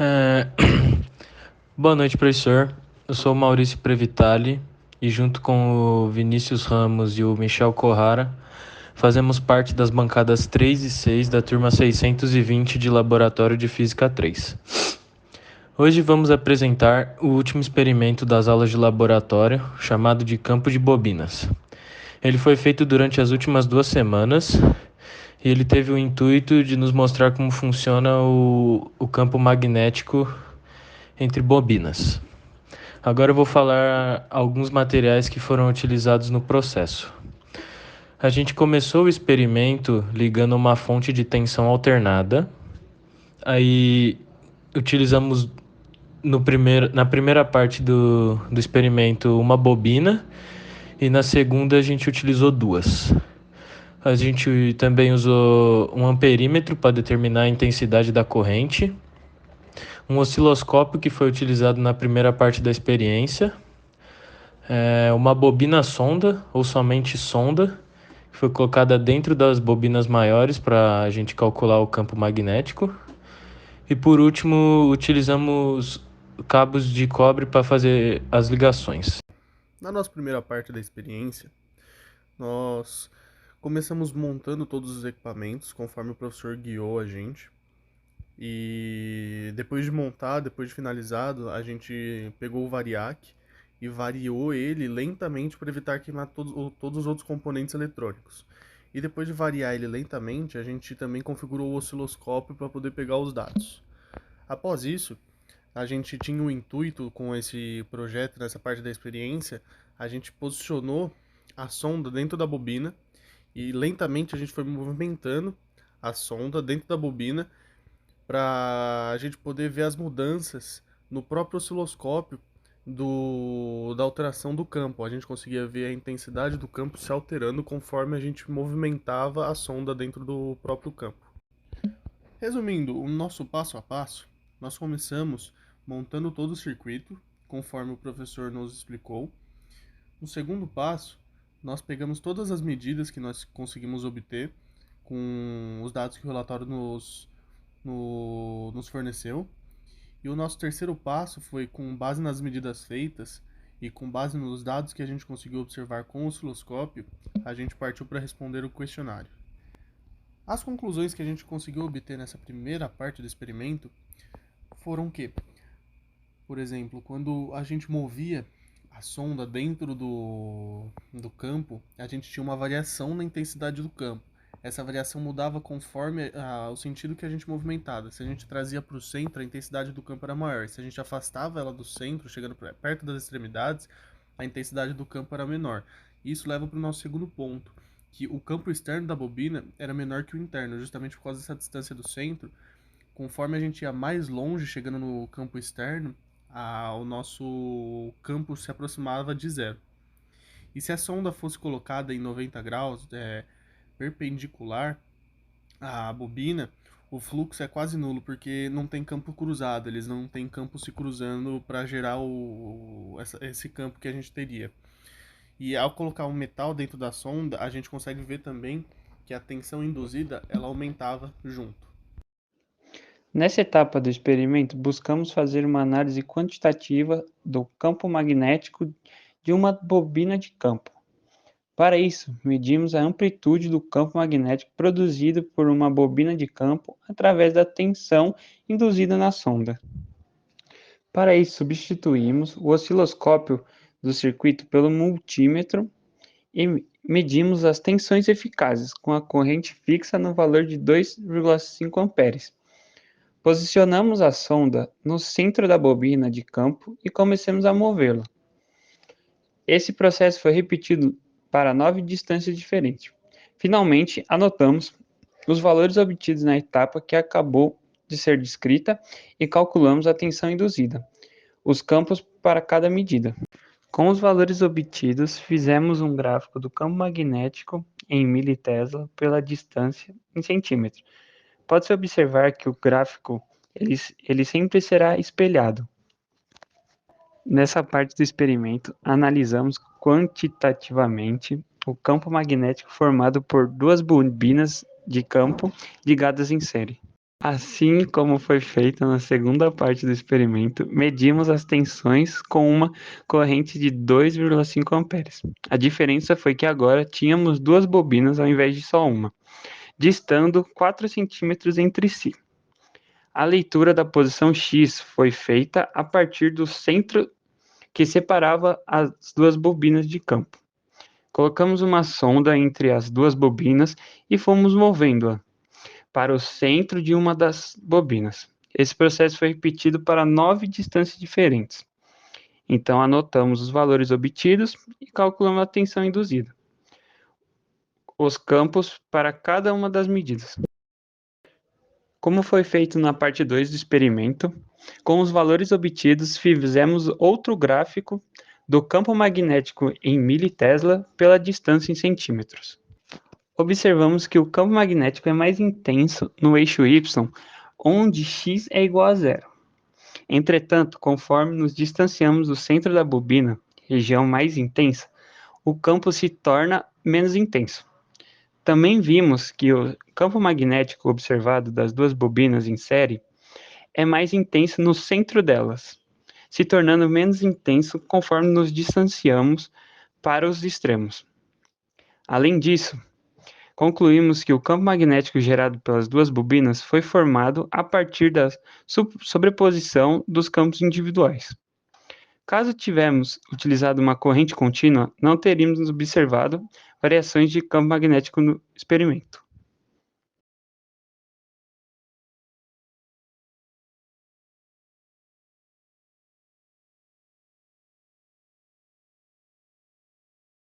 É, Boa noite, professor. Eu sou o Maurício Previtali e, junto com o Vinícius Ramos e o Michel Corrara, fazemos parte das bancadas 3 e 6 da turma 620 de Laboratório de Física 3. Hoje vamos apresentar o último experimento das aulas de laboratório, chamado de campo de bobinas. Ele foi feito durante as últimas 2 semanas e ele teve o intuito de nos mostrar como funciona o campo magnético entre bobinas. Agora eu vou falar alguns materiais que foram utilizados no processo. A gente começou o experimento ligando uma fonte de tensão alternada. Aí utilizamos na primeira parte do experimento uma bobina e na segunda a gente utilizou duas. A gente também usou um amperímetro para determinar a intensidade da corrente, um osciloscópio que foi utilizado na primeira parte da experiência, uma bobina sonda ou somente sonda, que foi colocada dentro das bobinas maiores para a gente calcular o campo magnético. E por último, utilizamos cabos de cobre para fazer as ligações. Na nossa primeira parte da experiência, nós começamos montando todos os equipamentos conforme o professor guiou a gente. E depois de montar, depois de finalizado, a gente pegou o variac e variou ele lentamente para evitar queimar todos os outros componentes eletrônicos. E depois de variar ele lentamente, a gente também configurou o osciloscópio para poder pegar os dados. Após isso, a gente tinha um intuito com esse projeto, nessa parte da experiência, a gente posicionou a sonda dentro da bobina e lentamente a gente foi movimentando a sonda dentro da bobina para a gente poder ver as mudanças no próprio osciloscópio da alteração do campo. A gente conseguia ver a intensidade do campo se alterando conforme a gente movimentava a sonda dentro do próprio campo. Resumindo, o nosso passo a passo, nós começamos montando todo o circuito, conforme o professor nos explicou. No segundo passo, nós pegamos todas as medidas que nós conseguimos obter com os dados que o relatório nos forneceu. E o nosso terceiro passo foi, com base nas medidas feitas e com base nos dados que a gente conseguiu observar com o osciloscópio, a gente partiu para responder o questionário. As conclusões que a gente conseguiu obter nessa primeira parte do experimento foram que, por exemplo, quando a gente movia a sonda dentro do campo, a gente tinha uma variação na intensidade do campo. Essa variação mudava conforme o sentido que a gente movimentava. Se a gente trazia para o centro, a intensidade do campo era maior. Se a gente afastava ela do centro, chegando perto das extremidades, a intensidade do campo era menor. Isso leva para o nosso segundo ponto, que o campo externo da bobina era menor que o interno, justamente por causa dessa distância do centro. Conforme a gente ia mais longe, chegando no campo externo, o nosso campo se aproximava de zero. E se a sonda fosse colocada em 90 graus, perpendicular à bobina, o fluxo é quase nulo, porque não tem campo cruzado, eles não têm campo se cruzando para gerar esse campo que a gente teria. E ao colocar um metal dentro da sonda, a gente consegue ver também que a tensão induzida ela aumentava junto. Nessa etapa do experimento, buscamos fazer uma análise quantitativa do campo magnético de uma bobina de campo. Para isso, medimos a amplitude do campo magnético produzido por uma bobina de campo através da tensão induzida na sonda. Para isso, substituímos o osciloscópio do circuito pelo multímetro e medimos as tensões eficazes com a corrente fixa no valor de 2,5 amperes. Posicionamos a sonda no centro da bobina de campo e começamos a movê-la. Esse processo foi repetido para 9 distâncias diferentes. Finalmente, anotamos os valores obtidos na etapa que acabou de ser descrita e calculamos a tensão induzida, os campos para cada medida. Com os valores obtidos, fizemos um gráfico do campo magnético em militesla pela distância em centímetros. Pode-se observar que o gráfico ele sempre será espelhado. Nessa parte do experimento, analisamos quantitativamente o campo magnético formado por duas bobinas de campo ligadas em série. Assim como foi feito na segunda parte do experimento, medimos as tensões com uma corrente de 2,5 amperes. A diferença foi que agora tínhamos duas bobinas ao invés de só uma, distando 4 centímetros entre si. A leitura da posição X foi feita a partir do centro que separava as duas bobinas de campo. Colocamos uma sonda entre as duas bobinas e fomos movendo-a para o centro de uma das bobinas. Esse processo foi repetido para 9 distâncias diferentes. Então, anotamos os valores obtidos e calculamos a tensão induzida, os campos para cada uma das medidas. Como foi feito na parte 2 do experimento, com os valores obtidos, fizemos outro gráfico do campo magnético em militesla pela distância em centímetros. Observamos que o campo magnético é mais intenso no eixo Y, onde x é igual a zero. Entretanto, conforme nos distanciamos do centro da bobina, região mais intensa, o campo se torna menos intenso. Também vimos que o campo magnético observado das duas bobinas em série é mais intenso no centro delas, se tornando menos intenso conforme nos distanciamos para os extremos. Além disso, concluímos que o campo magnético gerado pelas duas bobinas foi formado a partir da sobreposição dos campos individuais. Caso tivéssemos utilizado uma corrente contínua, não teríamos observado variações de campo magnético no experimento.